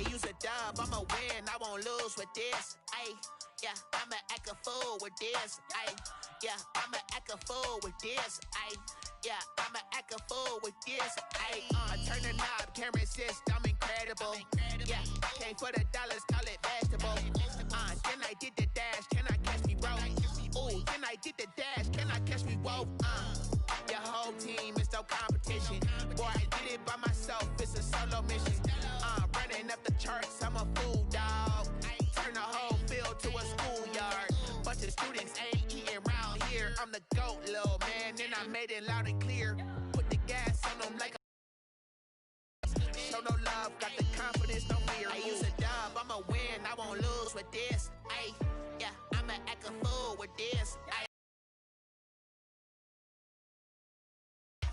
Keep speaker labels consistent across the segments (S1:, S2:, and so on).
S1: I use a dub, I'ma win, I won't lose with this. Ay, yeah, I'ma act a fool with this. Ay, yeah, I'ma act a fool with this. Ay, yeah, I'ma act a fool with this. Ay, I turn the knob, can't resist, I'm incredible. Yeah, came for the dollars, call it vegetable. Then I did the dash, can I catch me, bro? Ooh, then I did the dash, can I catch me, whoa? Your whole team is no competition. Boy, I did it by myself, it's a solo mission. Running up the charts, I'm a fool, dog. Turn the whole field to a schoolyard. Bunch of students ain't eating round here. I'm the GOAT, little man, and I made it loud and clear. Put the gas on them like a show no love, got the confidence, no fear. I use a dub, I'ma win, I won't lose with this. Ay, yeah, I'ma act a fool with this. Ay,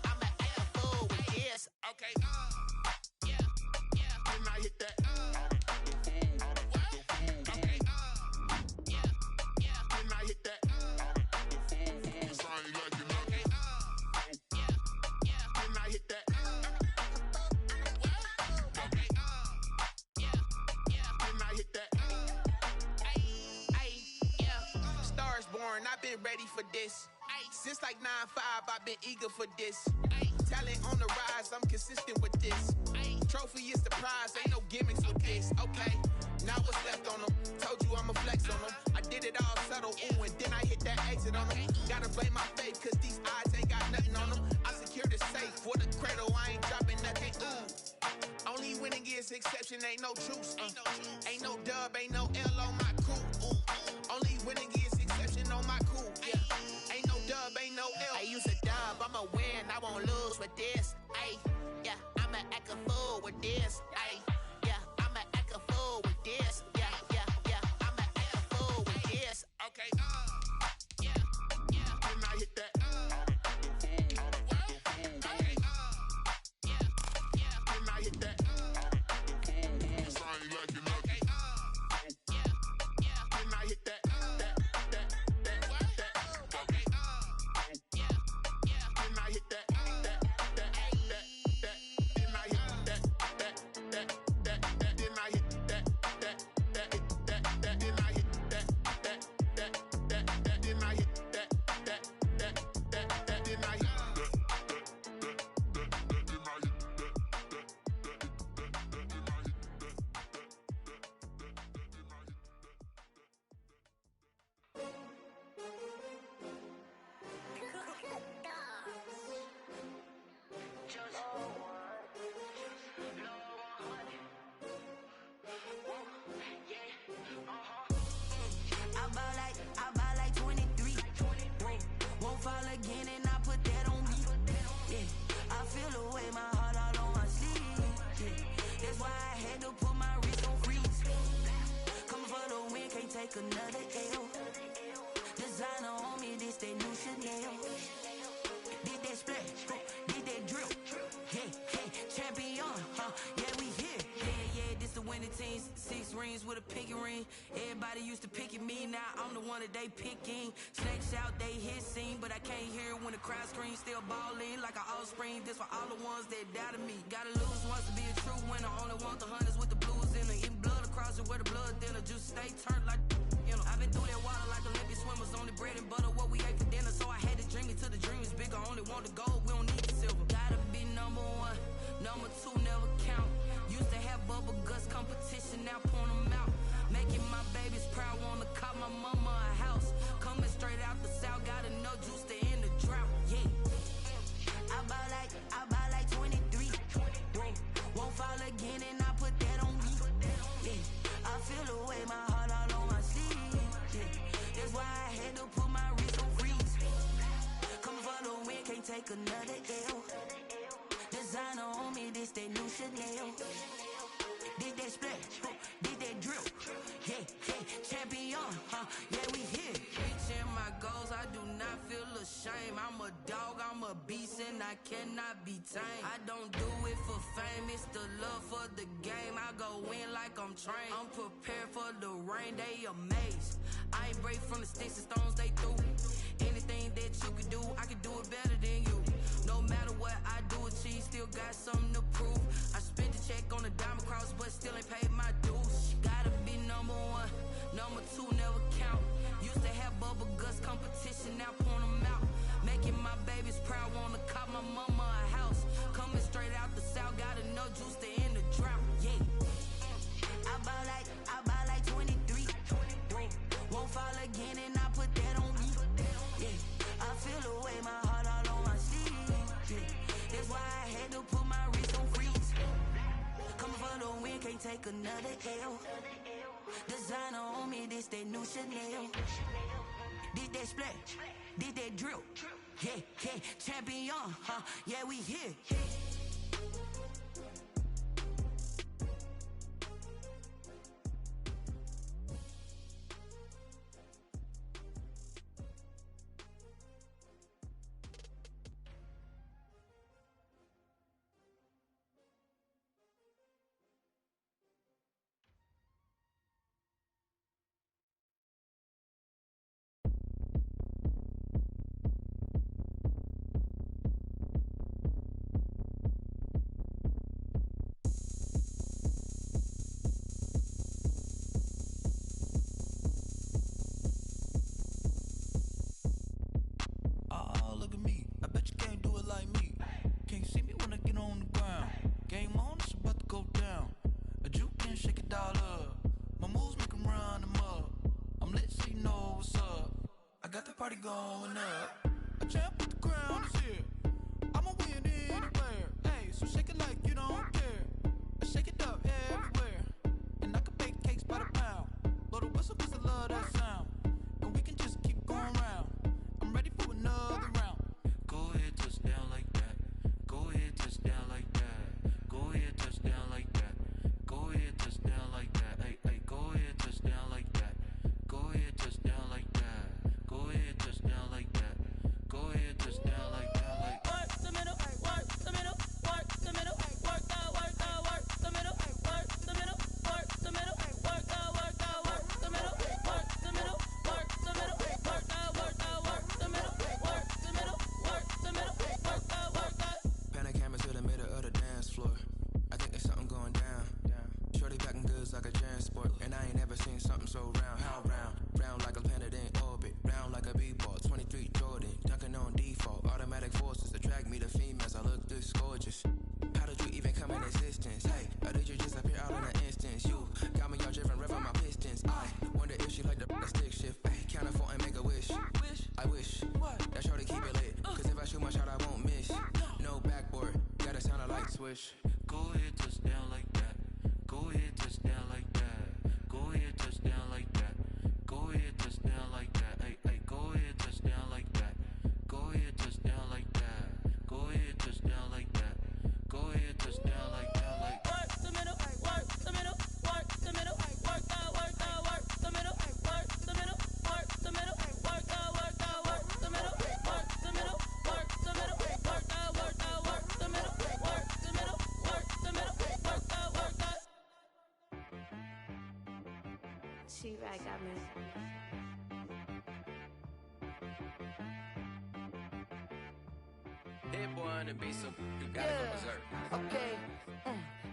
S1: I'ma act a fool with this. Okay, yeah, yeah. Then I hit that. Okay, yeah, yeah. Then I hit that. I've been ready for this. Since like 9-5, I've been eager for this. Talent on the rise, I'm consistent with this. Trophy is the prize, ain't no gimmicks with this. Okay, now what's left on them? Told you I'ma flex on them. I did it all subtle, ooh, and then I hit that exit on them. Gotta blame my faith, cause these odds ain't got nothing on them. I secured the safe for the cradle, I ain't dropping nothing, ooh. Only winning is exception, ain't no truce. Ain't no dub, ain't no L on my crew. Only winning is exception on my crew. Yeah, ain't no dub, ain't no L. I use a dub, I'ma win, I won't lose with this. Ay, yeah, I'ma act a fool with this. Ay, yeah, I'ma act a fool with this. Yeah, yeah, yeah, I'ma act a fool with this. Okay, yeah, yeah. Then I hit that. Okay, yeah, yeah. Then I hit that.
S2: Another L. Designer on me, this that new Chanel. Did that splash, did that drill. Hey, hey, champion, yeah, we here. Yeah, this the winning team. 6 rings with a pinky ring. Everybody used to pick at me, now I'm the one that they picking. Snakes out, they hit scene, but I can't hear when the crowd screams. Still balling like an offspring. This for all the ones that doubted me. Gotta lose once to be a true winner. Only want the hunters with the blues in it. Eating blood across it where the blood thinner. Just stay turned like, you know. I've been through that water like Olympic swimmers. Only bread and butter what we ate for dinner. So I had to dream it till the dream is bigger. Only want the gold, we don't need the silver. Gotta be number 1, number 2 never count. Used to have bubble guts competition, now point them out. Making my babies proud, wanna call my mama a house. Coming straight out the south, got enough juice to end the drought. Yeah, I buy like 23. Won't fall again, and I put that on me. Yeah, I feel the way, my heart all on my sleeve. Yeah, that's why I had to put my wrist on freeze. Coming for the win, can't take another L. Designer on me, this that new Chanel. Did that splash, did that drill. Yeah, yeah, champion, yeah, we here. Reaching my goals, I do not feel ashamed. I'm a dog, I'm a beast, and I cannot be tamed. I don't do it for fame, it's the love for the game. I go in like I'm trained. I'm prepared for the rain, they amazed. I ain't break from the sticks and stones they threw. Anything that you can do, I can do it better than you. No matter what I do, achieve, still got something to prove. I spent the check on a diamond cross, but still ain't paid my another L. Designer on me, this that new Chanel. Did that splash, did that drill. Yeah, yeah, champion, huh? Yeah, we here.
S3: Going up, a champ with the crown is here. I'ma win anywhere. Hey, so shake it like you don't care. I shake it up everywhere, and I can bake cakes by the pound. Blow the whistle 'cause I love that sound, and we can just keep going round. I'm ready for another round. Go ahead, touch down like that. Go ahead, touch down like that. Go ahead, touch down like that. Go ahead, touch down like that. Hey, hey, go ahead, touch down like that. Go ahead, touch down like that. Go ahead, touch down like that. Go ahead, touch down like that. Like
S2: work the middle, work the middle, work the middle, work the middle, work the middle, work the middle, work the middle, work the middle, work the middle, work the middle, work the middle, work the middle, work the middle, work the.
S4: Pan a camera to the middle of the dance floor. I think there's something going down. Shorty backing goods like a transport, and I ain't never seen something so round. How round? Round like a planet in orbit, round like a b-ball. 23 Jordan, dunking on default. Automatic forces attract me to females. I look this gorgeous. How did you even come in existence? Hey, or did you just appear out in an instance? You got me all driven, revving my pistons. I wonder if she like the stick shift. Hey, count a four and make a wish. I wish that shorty keep it lit. 'Cause if I shoot my shot, I won't miss. No backboard, gotta sound a light switch.
S3: Go ahead, touch down like that. Go ahead, touch down like that. Go ahead, touch down like that. Go ahead, touch down like that. Hey, hey, go ahead, touch down like that. Go ahead, touch down like that. Go ahead, touch down like that. Go ahead, touch down like that. Like
S2: work the middle, work the middle, work the middle, work the middle, work the middle, work the middle, work the middle, work the middle, work the middle, work the middle, work the middle, work the middle, work the.
S5: T.S.K got me.
S4: Hit boy on the beat, so you gotta go berserk.
S2: Okay.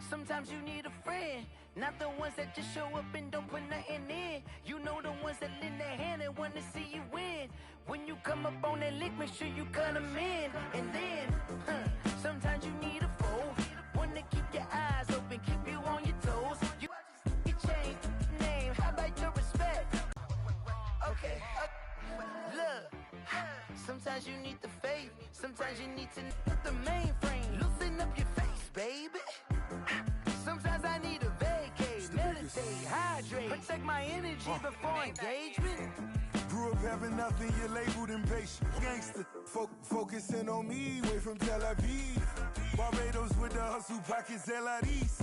S2: Sometimes you need a friend, not the ones that just show up and don't put nothing in. You know the ones that lend their hand and want to see you win. When you come up on that lick, make sure you cut them in. And then, sometimes you need a foe, one to keep your eyes open, keep you on your toes. You change name, how about your respect? Okay, look, sometimes you need the faith, sometimes you need to put the mainframe. Loosen up your face, baby. Sometimes I need a vacate, meditate, hydrate, protect my energy before engagement.
S6: Grew up having nothing, you're labeled impatient. Gangster, focusing on me, way from Tel Aviv. Barbados with the hustle pockets, LIDs.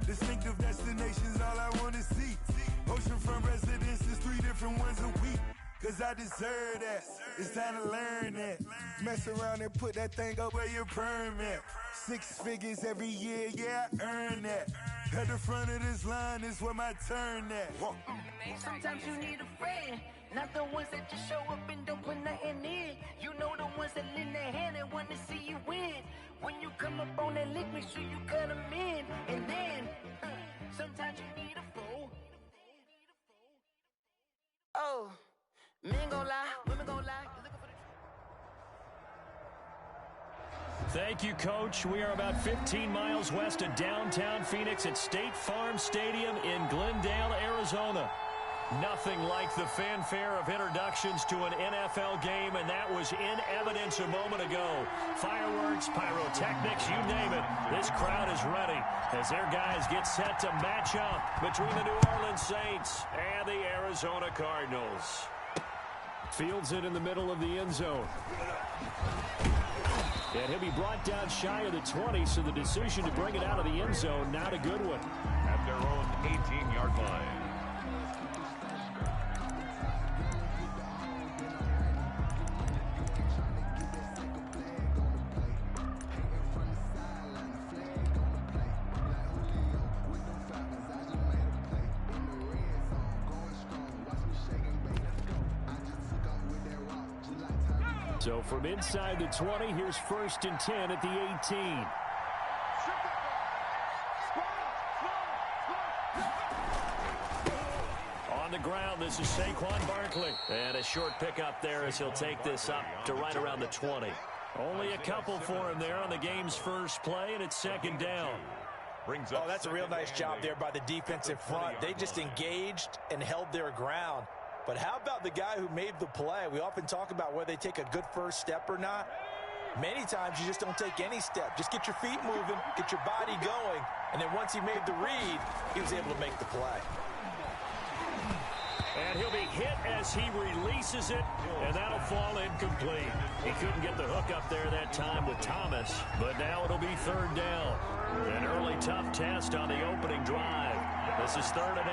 S6: Distinctive destinations, all I wanna see. Oceanfront residences, 3 different ones a week. 'Cause I deserve that, it's time to learn that. Mess around and put that thing up where your permit. 6 figures every year, yeah, I earn that. At the front of this line is where my turn at.
S2: Sometimes you need a friend, not the ones that just show up and don't put nothing in. You know the ones that lend their hand and want to see you win. When you come up on that lick, make sure you cut them in. And then, sometimes you need a fool. Oh, men gon' lie, women gon' lie.
S7: Thank you, Coach. We are about 15 miles west of downtown Phoenix at State Farm Stadium in Glendale, Arizona. Nothing like the fanfare of introductions to an NFL game, and that was in evidence a moment ago. Fireworks, pyrotechnics, you name it. This crowd is ready as their guys get set to match up between the New Orleans Saints and the Arizona Cardinals. Fields it in the middle of the end zone. And he'll be brought down shy of the 20, so the decision to bring it out of the end zone, not a good one.
S8: At their own 18-yard line.
S7: So from inside the 20, here's 1st and 10 at the 18. On the ground, this is Saquon Barkley. And a short pickup there as he'll take this up to right around the 20. Only a couple for him there on the game's first play, and it's 2nd down.
S9: Oh, that's a real nice job there by the defensive front. They just engaged and held their ground. But how about the guy who made the play? We often talk about whether they take a good first step or not. Many times you just don't take any step. Just get your feet moving, get your body going, and then once he made the read, he was able to make the play.
S7: And he'll be hit as he releases it, and that'll fall incomplete. He couldn't get the hook up there that time with Thomas, but now it'll be 3rd down. An early tough test on the opening drive. This is 3rd and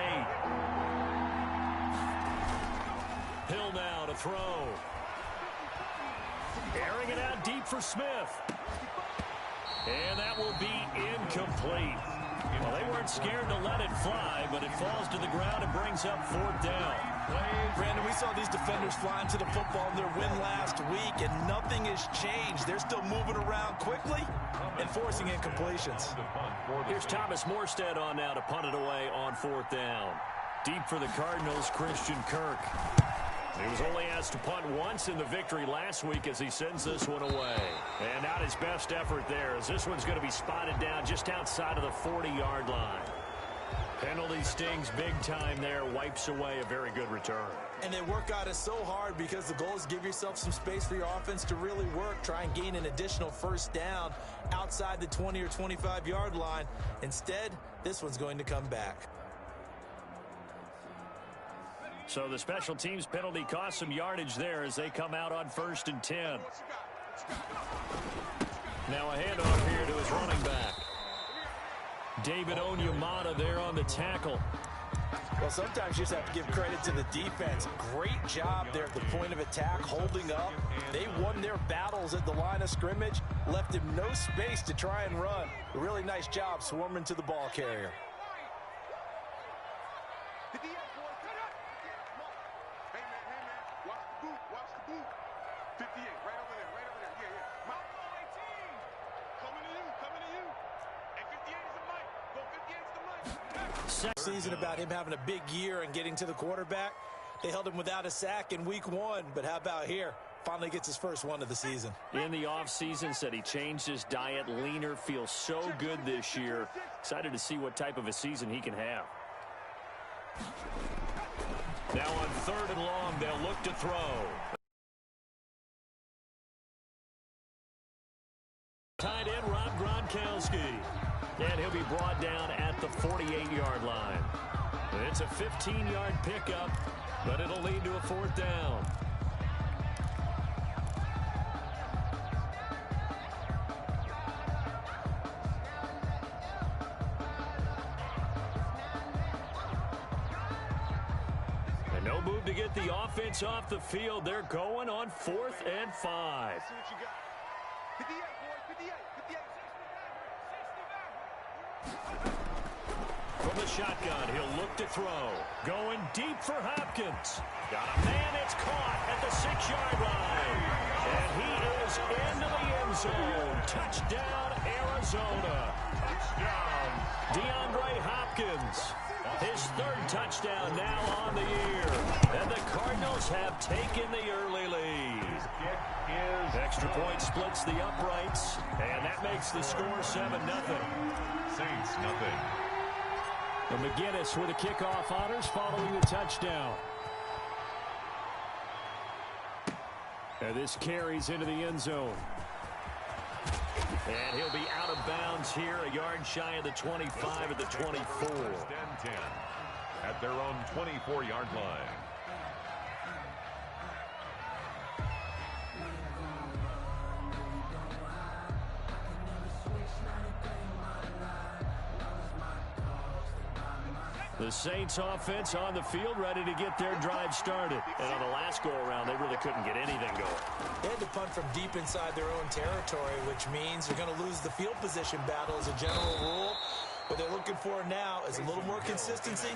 S7: 8. Hill now to throw. Airing it out deep for Smith. And that will be incomplete. Well, they weren't scared to let it fly, but it falls to the ground and brings up 4th down.
S9: Brandon, we saw these defenders flying to the football in their win last week, and nothing has changed. They're still moving around quickly and forcing incompletions.
S7: Here's Thomas Morstead on now to punt it away on 4th down. Deep for the Cardinals, Christian Kirk. He was only asked to punt once in the victory last week as he sends this one away. And not his best effort there, as this one's going to be spotted down just outside of the 40-yard line. Penalty stings big time there, wipes away a very good return.
S9: And they work out it so hard because the goal is give yourself some space for your offense to really work. Try and gain an additional 1st down outside the 20 or 25-yard line. Instead, this one's going to come back.
S7: So the special teams penalty cost some yardage there as they come out on 1st and 10. Now a handoff here to his running back. David Onyemata there on the tackle.
S9: Well, sometimes you just have to give credit to the defense. Great job there at the point of attack, holding up. They won their battles at the line of scrimmage, left him no space to try and run. A really nice job swarming to the ball carrier. Season about him having a big year and getting to the quarterback. They held him without a sack in week 1, but how about here? Finally gets his first one of the season.
S7: In the offseason, said he changed his diet, leaner, feels so good this year. Excited to see what type of a season he can have. Now on 3rd and long, they'll look to throw. Tight end Rob Gronkowski. And he'll be brought down at the 48-yard line. It's a 15-yard pickup, but it'll lead to a 4th down. And no move to get the offense off the field. They're going on 4th and 5. From the shotgun, he'll look to throw. Going deep for Hopkins. Got a man, it's caught at the 6-yard line. And he is into the end zone. Touchdown, Arizona. Touchdown. DeAndre Hopkins. His 3rd touchdown now on the year. And the Cardinals have taken the early lead. Extra point splits the uprights. And that makes the score 7-0.
S8: Saints, nothing.
S7: And McGinnis with the kickoff honors following the touchdown. And this carries into the end zone. And he'll be out of bounds here, a yard shy of the 25 at the 24.
S8: 10 at their own 24-yard line.
S7: The Saints offense on the field, ready to get their drive started. And on the last go-around, they really couldn't get anything going.
S9: They had to punt from deep inside their own territory, which means they're going to lose the field position battle as a general rule. What they're looking for now is a little more consistency,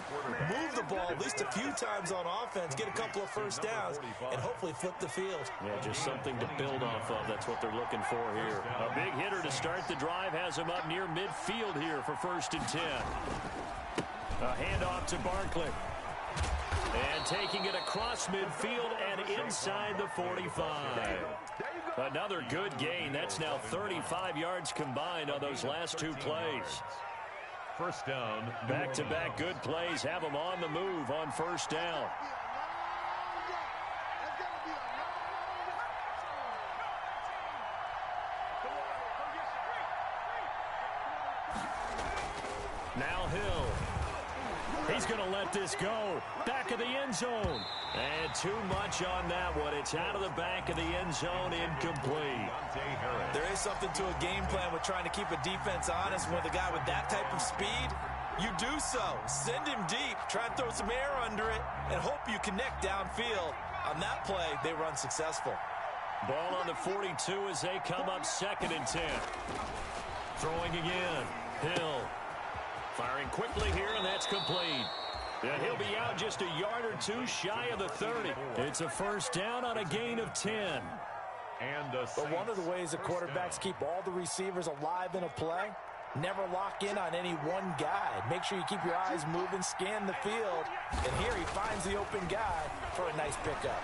S9: move the ball at least a few times on offense, get a couple of first downs, and hopefully flip the field.
S7: Yeah, just something to build off of. That's what they're looking for here. A big hitter to start the drive has him up near midfield here for 1st and 10. A handoff to Barkley. And taking it across midfield and inside the 45. Another good gain. That's now 35 yards combined on those last two plays.
S8: First down.
S7: Back-to-back good plays have them on the move on 1st down. Now Hill. He's going to let this go. Back of the end zone. And too much on that one. It's out of the back of the end zone, incomplete.
S9: There is something to a game plan with trying to keep a defense honest. With a guy with that type of speed, you do so. Send him deep. Try and throw some air under it and hope you connect downfield. On that play, they were unsuccessful.
S7: Ball on the 42 as they come up 2nd and 10. Throwing again. Hill. Firing quickly here, and that's complete. And he'll be out just a yard or two shy of the 30. It's a 1st down on a gain of 10.
S9: But one of the ways the quarterbacks keep all the receivers alive in a play, never lock in on any one guy. Make sure you keep your eyes moving, scan the field. And here he finds the open guy for a nice pickup.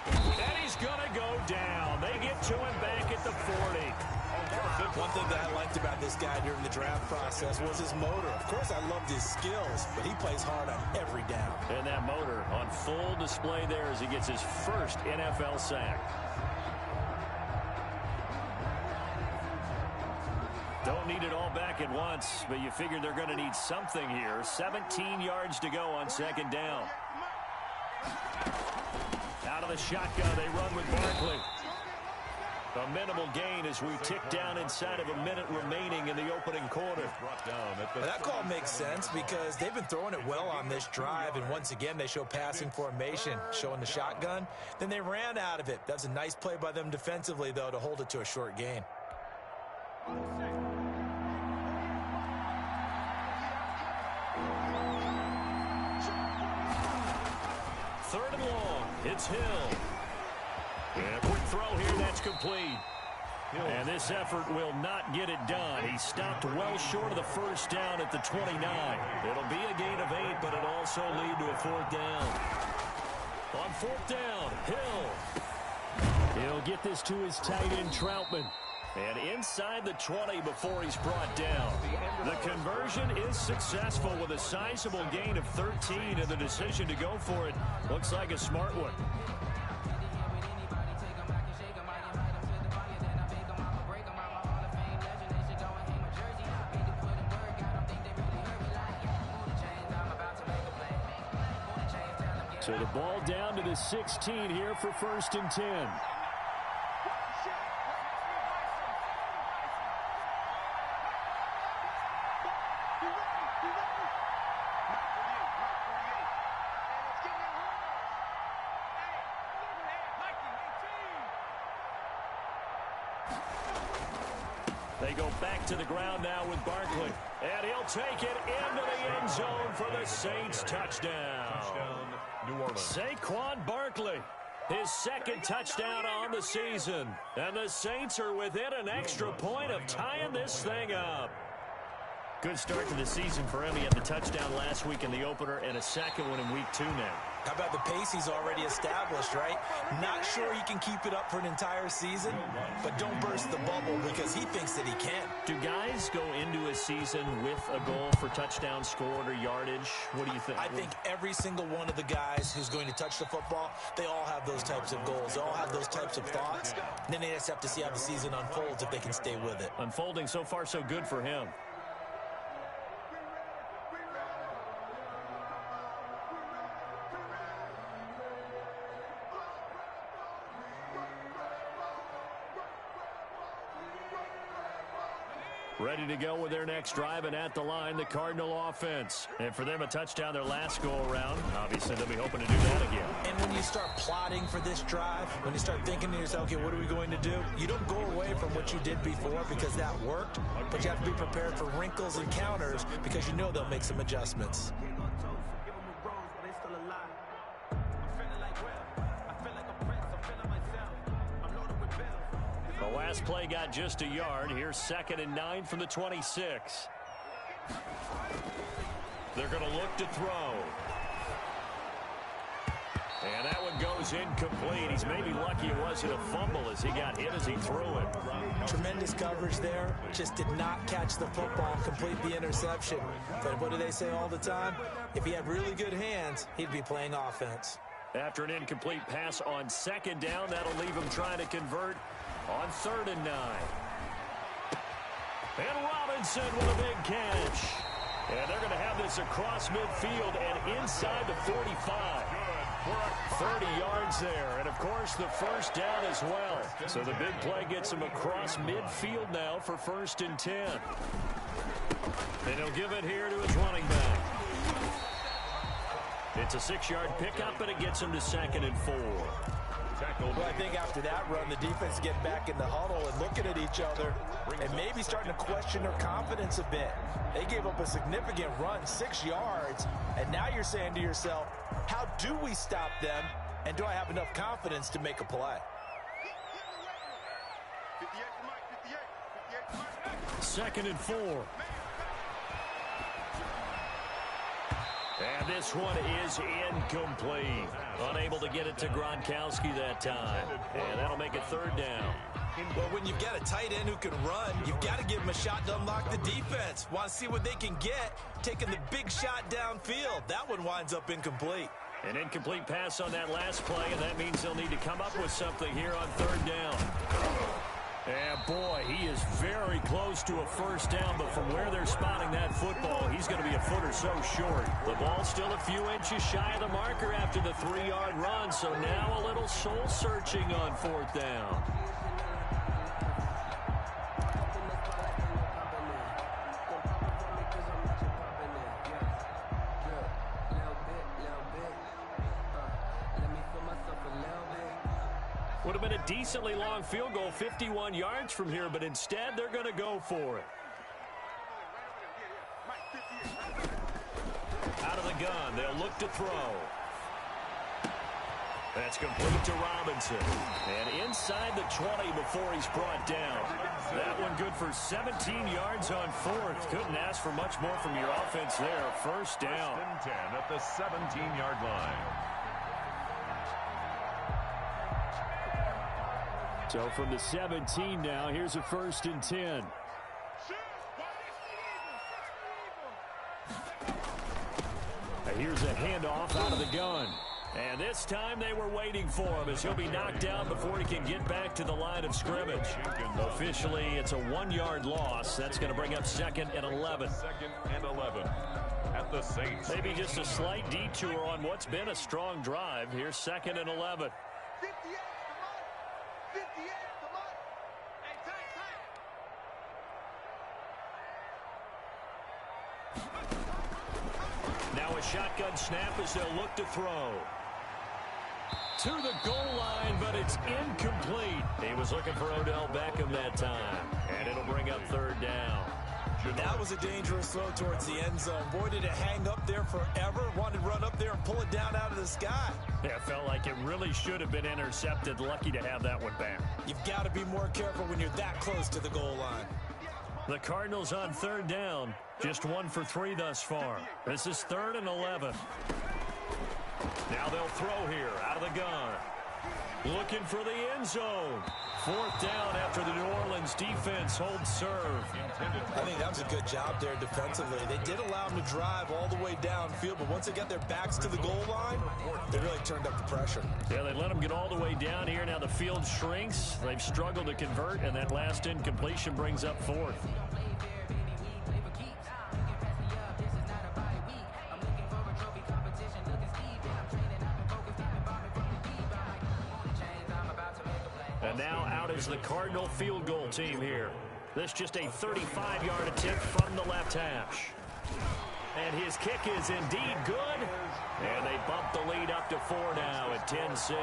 S7: And he's going to go down. They get to him back at the 40.
S9: One thing that I liked about this guy during the draft process was his motor. Of course, I loved his skills, but he plays hard on every down.
S7: And that motor on full display there as he gets his first NFL sack. Don't need it all back at once, but you figure they're going to need something here. 17 yards to go on 2nd down. Out of the shotgun, they run with Barkley. A minimal gain as we tick down inside of a minute remaining in the opening quarter.
S9: That call makes sense because they've been throwing it well on this drive, and once again they show passing formation, showing the shotgun. Then they ran out of it. That's a nice play by them defensively, though, to hold it to a short gain.
S7: 3rd and long. It's Hill. And a quick throw here, that's complete. And this effort will not get it done. He stopped well short of the 1st down at the 29. It'll be a gain of 8, but it'll also lead to a 4th down. On 4th down, Hill. He'll get this to his tight end, Troutman. And inside the 20 before he's brought down. The conversion is successful with a sizable gain of 13, and the decision to go for it looks like a smart one. So the ball down to the 16 here for 1st and 10. They go back to the ground now with Barkley. And he'll take it into the end zone for the Saints touchdown.
S8: New Orleans.
S7: Saquon Barkley, his 2nd touchdown on the season. And the Saints are within an extra point of tying this thing up. Good start to the season for him. He had the touchdown last week in the opener and a second one in week 2 now.
S9: How about the pace he's already established, right? Not sure he can keep it up for an entire season, but don't burst the bubble because he thinks that he can.
S7: Do guys go into a season with a goal for touchdown scored or yardage? What do you think?
S9: I think every single one of the guys who's going to touch the football, they all have those types of goals. They all have those types of thoughts. And then they just have to see how the season unfolds if they can stay with it.
S7: Unfolding so far so good for him. Ready to go with their next drive, and at the line, the Cardinal offense. And for them, a touchdown their last go-around. Obviously, they'll be hoping to do that again.
S9: And when you start plotting for this drive, when you start thinking to yourself, okay, what are we going to do? You don't go away from what you did before because that worked, but you have to be prepared for wrinkles and counters because you know they'll make some adjustments.
S7: The last play got just a yard. Here's 2nd and 9 from the 26. They're going to look to throw. And that one goes incomplete. He's maybe lucky it wasn't a fumble as he got hit as he threw it.
S9: Tremendous coverage there. Just did not catch the football, complete the interception. But what do they say all the time? If he had really good hands, he'd be playing offense.
S7: After an incomplete pass on 2nd down, that'll leave him trying to convert on 3rd and 9. And Robinson with a big catch. And they're going to have this across midfield and inside the 45. 30 yards there. And, of course, the first down as well. So the big play gets him across midfield now for 1st and 10. And he'll give it here to his running back. It's a 6-yard pickup, and it gets him to 2nd and 4.
S9: Well, I think after that run, the defense getting back in the huddle and looking at each other and maybe starting to question their confidence a bit. They gave up a significant run, 6 yards, and now you're saying to yourself, how do we stop them, and do I have enough confidence to make a play?
S7: 2nd and 4. And this one is incomplete. Unable to get it to Gronkowski that time. And that'll make it 3rd down.
S9: Well, when you've got a tight end who can run, you've got to give him a shot to unlock the defense. Want to see what they can get, taking the big shot downfield. That one winds up incomplete.
S7: An incomplete pass on that last play, and that means they'll need to come up with something here on 3rd down. And, boy, he is very close to a first down, but from where they're spotting that football, he's going to be a foot or so short. The ball's still a few inches shy of the marker after the 3-yard run, so now a little soul-searching on 4th down. Would have been a decently long field goal, 51 yards from here, but instead they're going to go for it. Out of the gun, they'll look to throw. That's complete to Robinson. And inside the 20 before he's brought down. That one good for 17 yards on 4th. Couldn't ask for much more from your offense there. First down.
S8: 10 at the 17-yard line.
S7: So from the 17 now, here's a 1st and 10. Here's a handoff out of the gun. And this time they were waiting for him as he'll be knocked down before he can get back to the line of scrimmage. Officially, it's a 1-yard loss. That's going to bring up 2nd and 11.
S8: 2nd and 11 at the Saints.
S7: Maybe just a slight detour on what's been a strong drive. Here's 2nd and 11. Now a shotgun snap as they'll look to throw. To the goal line, but it's incomplete. He was looking for Odell Beckham that time. And it'll bring up 3rd down.
S9: That was a dangerous throw towards the end zone. Boy, did it hang up there forever. Wanted to run up there and pull it down out of the sky.
S7: Yeah, it felt like it really should have been intercepted. Lucky to have that one back.
S9: You've got to be more careful when you're that close to the goal line.
S7: The Cardinals on third down. Just 1 for 3 thus far. This is 3rd and 11. Now they'll throw here out of the gun. Looking for the end zone. 4th down after the New Orleans defense holds serve.
S9: I think that was a good job there defensively. They did allow them to drive all the way downfield, but once they got their backs to the goal line, they really turned up the pressure.
S7: Yeah, they let them get all the way down here. Now the field shrinks. They've struggled to convert, and that last incompletion brings up 4th. And now out is the Cardinal field goal team here. This just a 35-yard attempt from the left hash. And his kick is indeed good. And they bump the lead up to 4 now at 10-6.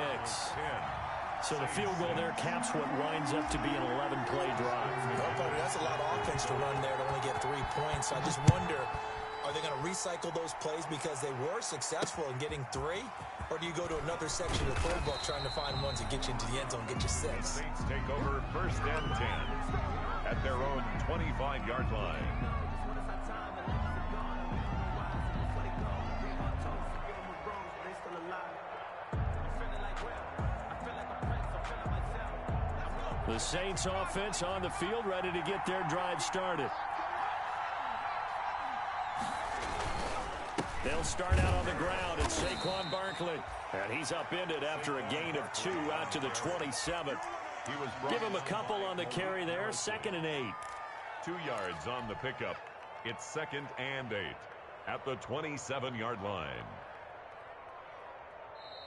S7: So the field goal there caps what winds up to be an 11-play drive.
S9: That's a lot of offense to run there to only get 3 points. So I just wonder, are they going to recycle those plays because they were successful in getting 3? Or do you go to another section of the playbook trying to find ones that get you into the end zone, get you 6?
S8: Saints take over 1st and 10 at their own 25-yard line.
S7: The Saints offense on the field, ready to get their drive started. They'll start out on the ground. It's Saquon Barkley. And he's upended after a gain of 2 out to the 27. Give him a couple on the carry there. 2nd and 8.
S8: 2 yards on the pickup. It's 2nd and 8 at the 27-yard line.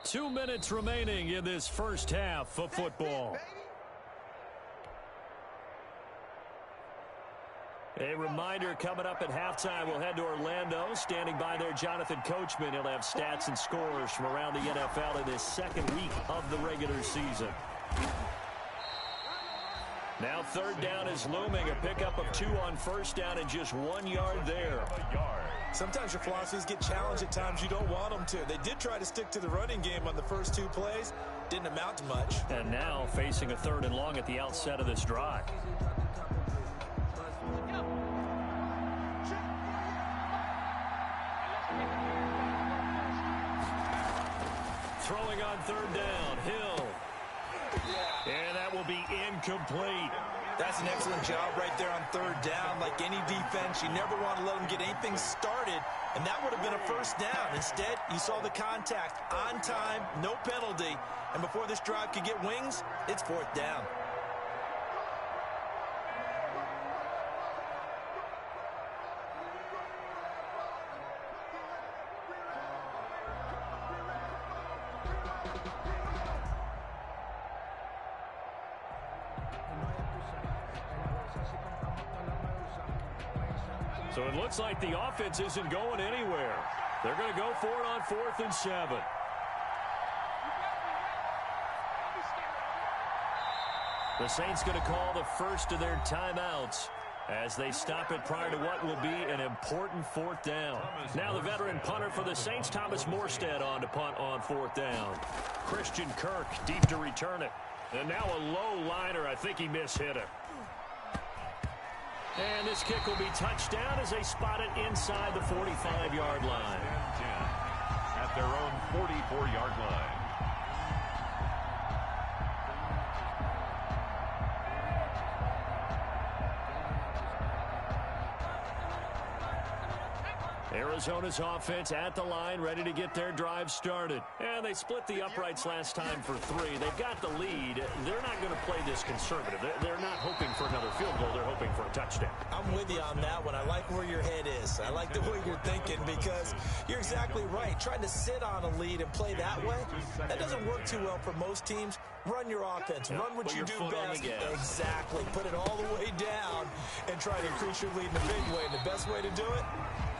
S7: 2 minutes remaining in this first half of football. A reminder, coming up at halftime, we'll head to Orlando. Standing by there, Jonathan Coachman. He'll have stats and scores from around the NFL in this 2nd week of the regular season. Now 3rd down is looming. A pickup of 2 on 1st down and just 1 yard there.
S9: Sometimes your philosophies get challenged at times you don't want them to. They did try to stick to the running game on the first 2 plays. Didn't amount to much.
S7: And now facing a 3rd and long at the outset of this drive. Throwing on 3rd down, Hill. And that will be incomplete.
S9: That's an excellent job right there on 3rd down. Like any defense, you never want to let them get anything started, and that would have been a 1st down. Instead, you saw the contact on time, no penalty, and before this drive could get wings, it's 4th down.
S7: So it looks like the offense isn't going anywhere. They're going to go for it on 4th and 7. The Saints going to call the first of their timeouts as they stop it prior to what will be an important 4th down. Now the veteran punter for the Saints, Thomas Morstead, on to punt on 4th down. Christian Kirk deep to return it. And now a low liner. I think he mishit it. And this kick will be touchdown as they spot it inside the 45-yard line.
S8: At their own 44-yard line.
S7: Arizona's offense at the line, ready to get their drive started. And they split the uprights last time for 3. They've got the lead. They're not going to play this conservative. They're not hoping for another field goal. They're hoping for a touchdown.
S9: I'm with you on that one. I like where your head is. I like the way you're thinking because you're exactly right. Trying to sit on a lead and play that way, that doesn't work too well for most teams. Run your offense. Run what you do best. Exactly. Put it all the way down and try to increase your lead in a big way. And the best way to do it,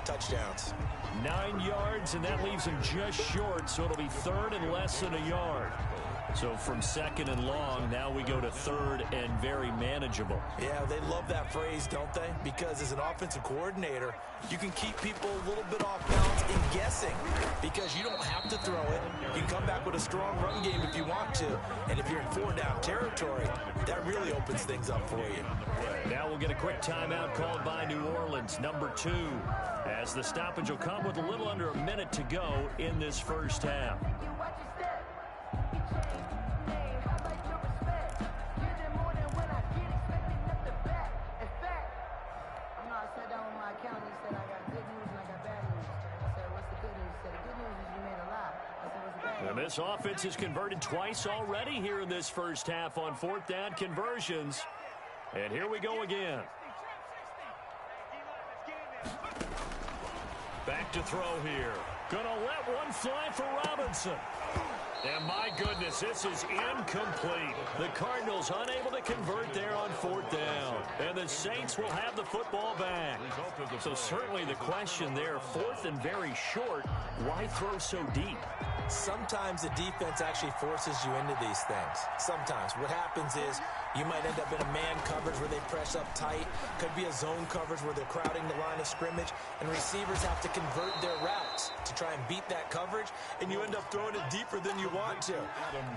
S9: touchdowns.
S7: 9 yards, and that leaves him just short, so it'll be 3rd and less than a yard. So from second and long, now we go to third and very manageable.
S9: Yeah, they love that phrase, don't they? Because as an offensive coordinator, you can keep people a little bit off balance in guessing because you don't have to throw it. You can come back with a strong run game if you want to. And if you're in 4-down territory, that really opens things up for you.
S7: Now we'll get a quick timeout called by New Orleans, number 2, as the stoppage will come with a little under a minute to go in this first half. And this offense has converted twice already here in this first half on 4th down conversions. And here we go again. Back to throw here. Gonna let one fly for Robinson. And my goodness, this is incomplete. The Cardinals unable to convert there on 4th down. And the Saints will have the football back. So certainly the question there, 4th and very short, why throw so deep?
S9: Sometimes the defense actually forces you into these things. Sometimes. What happens is you might end up in a man coverage where they press up tight. Could be a zone coverage where they're crowding the line of scrimmage. And receivers have to convert their routes to try and beat that coverage. And you end up throwing it deeper than you want to.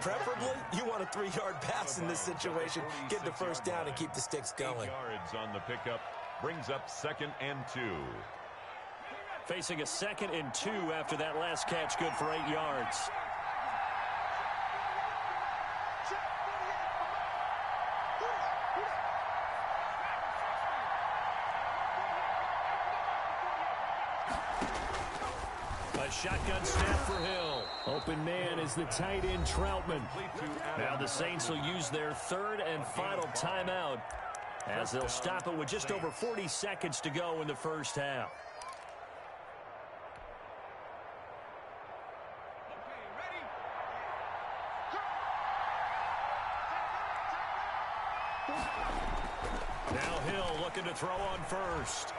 S9: Preferably, you want a 3-yard pass in this situation. Get the first down and keep the sticks going.
S8: 8 yards on the pickup brings up 2nd and 2.
S7: Facing a 2nd and 2 after that last catch, good for 8 yards. A shotgun snap for Hill. Open man is the tight end Troutman. Now the Saints will use their 3rd and final timeout as they'll stop it with just over 40 seconds to go in the first half. Now Hill looking to throw on first.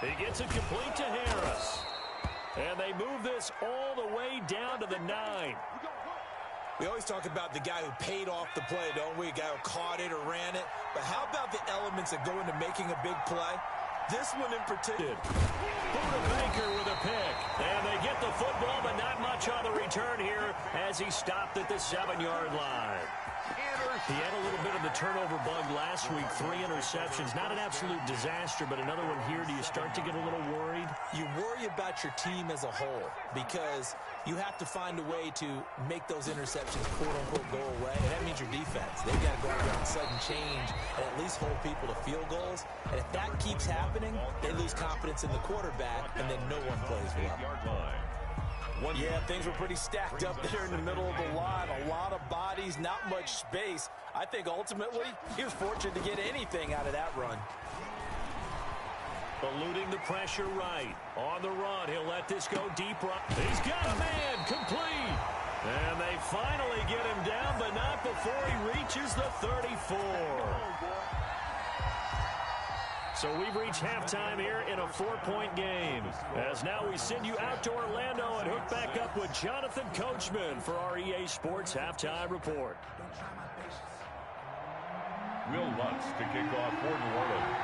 S7: He gets it complete to Harris. And they move this all the way down to the 9.
S9: We always talk about the guy who paid off the play, don't we? A guy who caught it or ran it. But how about the elements that go into making a big play? This one in particular.
S7: Buda Baker with a pick. And they get the football, but not much on the return here as he stopped at the 7-yard line. He had a little bit of the turnover bug last week, 3 interceptions. Not an absolute disaster, but another one here. Do you start to get a little worried?
S9: You worry about your team as a whole because you have to find a way to make those interceptions, quote-unquote, go away. And that means your defense. They've got to go out there and sudden change and at least hold people to field goals. And if that keeps happening, they lose confidence in the quarterback, and then no one plays well. Yeah, things were pretty stacked up there in the middle of the line. A lot of bodies, not much space. I think ultimately he was fortunate to get anything out of that run.
S7: Eluding the pressure right. On the run, he'll let this go deep right. He's got a man, complete. And they finally get him down, but not before he reaches the 34. So we've reached halftime here in a 4-point game. As now we send you out to Orlando and hook back up with Jonathan Coachman for our EA Sports Halftime Report.
S8: Will Lutz to kick off for New Orleans.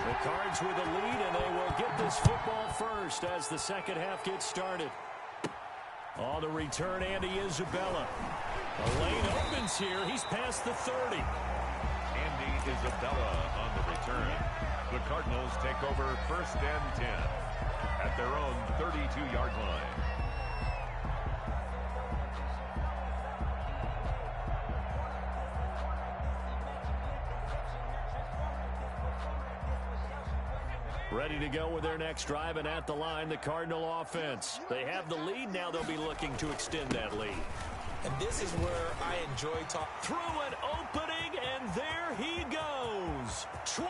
S7: The Cards with the lead, and they will get this football first as the second half gets started. On the return, Andy Isabella. The lane opens here. He's past the 30.
S8: Andy Isabella on the return. The Cardinals take over 1st and 10 at their own 32-yard line.
S7: Ready to go with their next drive, and at the line, the Cardinal offense. They have the lead. Now they'll be looking to extend that lead.
S9: And this is where I enjoy talking.
S7: Through an opening, and there he goes. 20.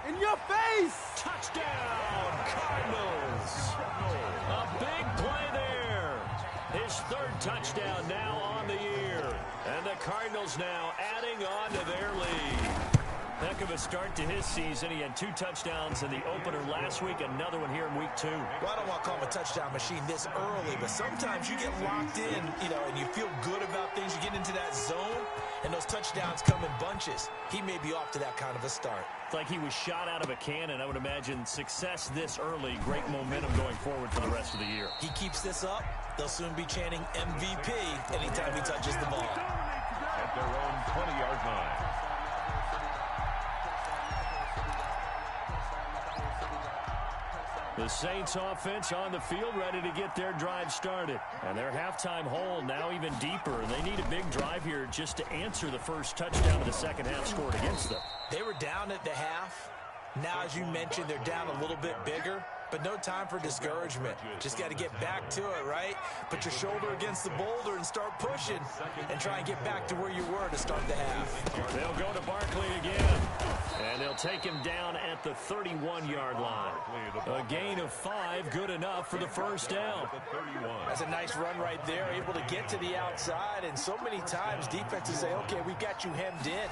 S10: In your face.
S7: Touchdown, Cardinals. A big play there. His 3rd touchdown now on the year. And the Cardinals now adding on to their lead. Heck of a start to his season. He had 2 touchdowns in the opener last week, another one here in week 2.
S9: Well, I don't want to call him a touchdown machine this early, but sometimes you get locked in, and you feel good about things. You get into that zone, and those touchdowns come in bunches. He may be off to that kind of a start.
S7: It's like he was shot out of a cannon. I would imagine success this early, great momentum going forward for the rest of the year.
S9: He keeps this up, they'll soon be chanting MVP anytime he touches the ball.
S8: At their own 20-yard line.
S7: The Saints offense on the field ready to get their drive started. And their halftime hole now even deeper. They need a big drive here just to answer the first touchdown of the second half scored against them.
S9: They were down at the half. Now, as you mentioned, they're down a little bit bigger. But no time for discouragement. Just got to get back to it, right? Put your shoulder against the boulder and start pushing and try and get back to where you were to start the half.
S7: They'll go to Barkley again. And they'll take him down at the 31-yard line. A gain of 5, good enough for the first down.
S9: That's a nice run right there, able to get to the outside. And so many times defenses say, okay, we got you hemmed in.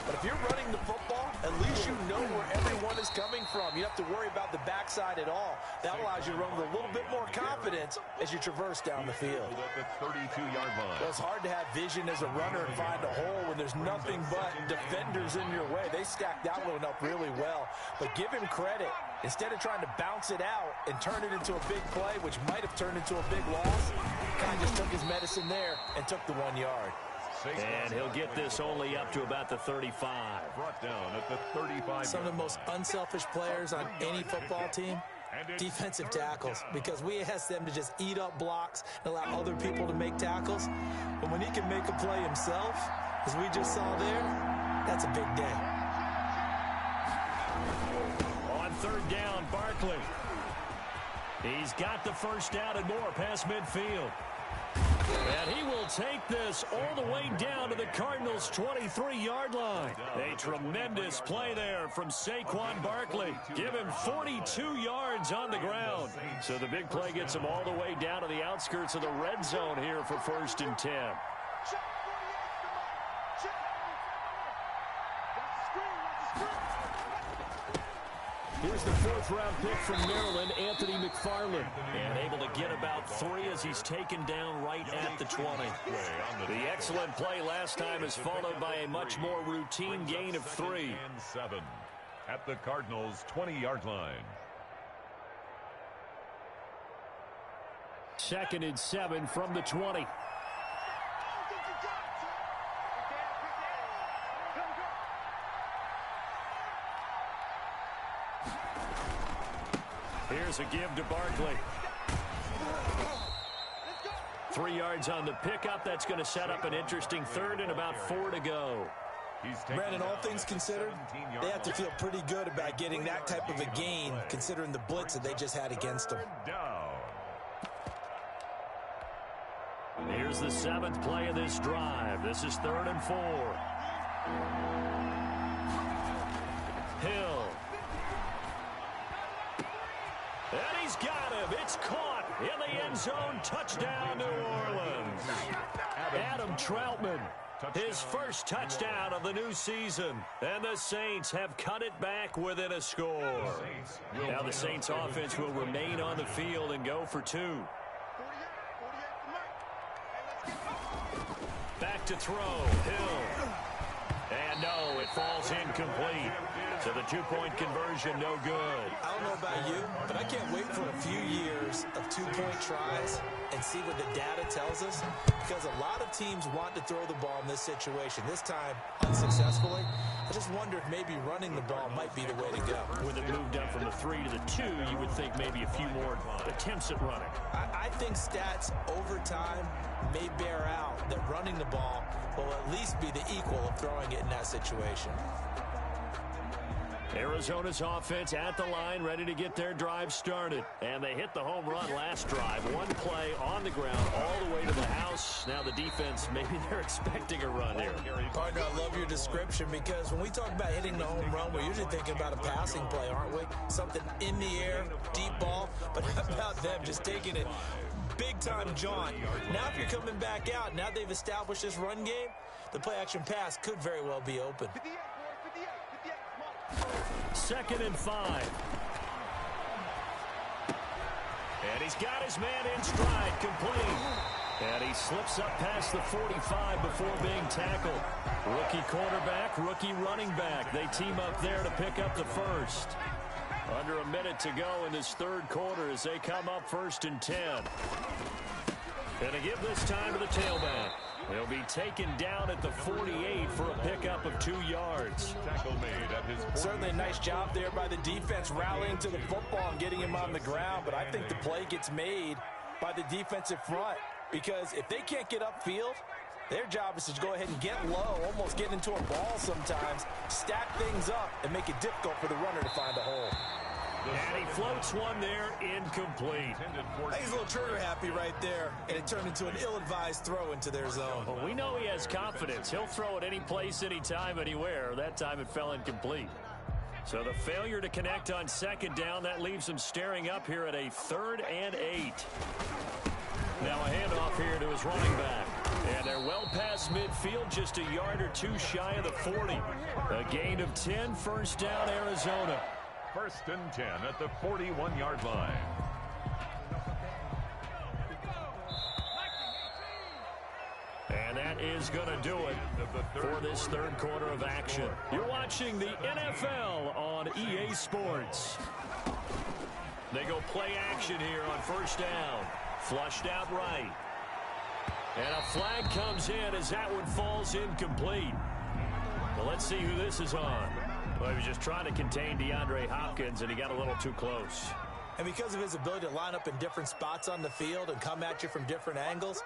S9: But if you're running the football, at least you know where everyone is coming from. You don't have to worry about the backside at all. That allows you to run with a little bit more confidence as you traverse down the field.
S8: At the 32-yard line.
S9: Well, it's hard to have vision as a runner and find a hole when there's nothing but defenders in your way. They stacked that one up really well. But give him credit. Instead of trying to bounce it out and turn it into a big play, which might have turned into a big loss, kind of just took his medicine there and took the 1 yard.
S7: And he'll get this only up to about the 35.
S8: Brought down at the 35.
S9: Some of the most unselfish players on any football team, defensive tackles, because we ask them to just eat up blocks and allow other people to make tackles. But when he can make a play himself, as we just saw there, that's a big day.
S7: On third down, Barkley. He's got the first down and more past midfield. And he will take this all the way down to the Cardinals' 23-yard line. A tremendous play there from Saquon Barkley. Give him 42 yards on the ground. So the big play gets him all the way down to the outskirts of the red zone here for 1st and 10. Here's the 4th-round pick from Maryland, Anthony McFarland. And able to get about 3 as he's taken down right at the 20. The excellent play last time is followed by a much more routine gain of 3.
S8: And 7 at the Cardinals' 20-yard line.
S7: 2nd and 7 from the 20. Here's a give to Barkley. 3 yards on the pickup. That's going to set up an interesting 3rd and about 4 to go.
S9: Brandon, all things considered, they have to feel pretty good about getting that type of a gain, considering the blitz that they just had against them.
S7: Here's the 7th play of this drive. This is 3rd and 4. Hill. And he's got him. It's caught in the end zone. Touchdown, New Orleans. Adam Troutman, his first touchdown of the new season. And the Saints have cut it back within a score. Now the Saints offense will remain on the field and go for 2. Back to throw. Hill. And no, it falls incomplete. So the 2-point conversion, no good.
S9: I don't know about you, but I can't wait for a few years of 2-point tries and see what the data tells us, because a lot of teams want to throw the ball in this situation. This time, unsuccessfully. I just wonder if maybe running the ball might be the way to go.
S7: With it moved up from the 3 to the 2, you would think maybe a few more attempts at running.
S9: I think stats over time may bear out that running the ball will at least be the equal of throwing it in that situation.
S7: Arizona's offense at the line, ready to get their drive started. And they hit the home run last drive. 1 play on the ground all the way to the house. Now the defense, maybe they're expecting a run here.
S9: Partner, I love your description, because when we talk about hitting the home run, we're usually thinking about a passing play, aren't we? Something in the air, deep ball. But how about them just taking it big-time jaunt? Now if you're coming back out, now they've established this run game, the play-action pass could very well be open.
S7: 2nd and 5. And he's got his man in stride, complete. And he slips up past the 45 before being tackled. Rookie quarterback, rookie running back. They team up there to pick up the first. Under a minute to go in this third quarter as they come up 1st and 10. And to give this time to the tailback. He'll be taken down at the 48 for a pickup of 2 yards.
S8: Tackle made at his 40.
S9: Certainly a nice job there by the defense rallying to the football and getting him on the ground. But I think the play gets made by the defensive front. Because if they can't get upfield, their job is to go ahead and get low, almost get into a ball sometimes, stack things up, and make it difficult for the runner to find a hole.
S7: And he floats one there, incomplete.
S9: I think he's a little trigger happy right there, and it turned into an ill-advised throw into their zone.
S7: Well, we know he has confidence. He'll throw it any place, anytime, anywhere. That time it fell incomplete. So the failure to connect on 2nd down, that leaves him staring up here at a 3rd and 8. Now a handoff here to his running back. And they're well past midfield, just a yard or 2 shy of the 40. A gain of 10, 1st down, Arizona.
S8: 1st and 10 at the 41-yard line.
S7: And that is going to do it for this third quarter of action. You're watching the NFL on EA Sports. They go play action here on 1st down. Flushed out right. And a flag comes in as that one falls incomplete. Well, let's see who this is on. Well, he was just trying to contain DeAndre Hopkins, and he got a little too close.
S9: And because of his ability to line up in different spots on the field and come at you from different angles,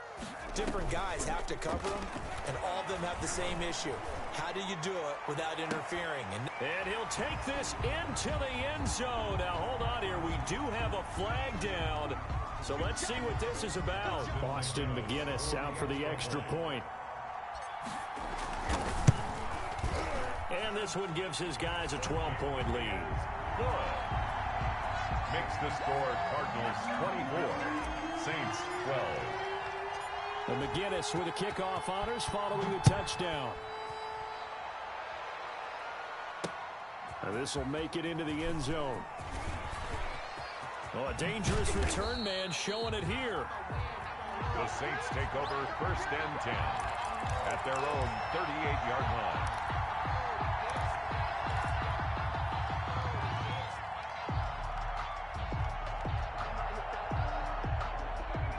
S9: different guys have to cover him, and all of them have the same issue. How do you do it without interfering?
S7: And he'll take this into the end zone. Now, hold on here. We do have a flag down. So let's see what this is about. Boston McGinnis out for the extra point. And this one gives his guys a 12-point lead.
S8: Good. Makes the score Cardinals 24, Saints 12.
S7: And McGinnis with the kickoff honors following the touchdown. And this will make it into the end zone. Oh, a dangerous return man showing it here.
S8: The Saints take over 1st and 10 at their own 38-yard line.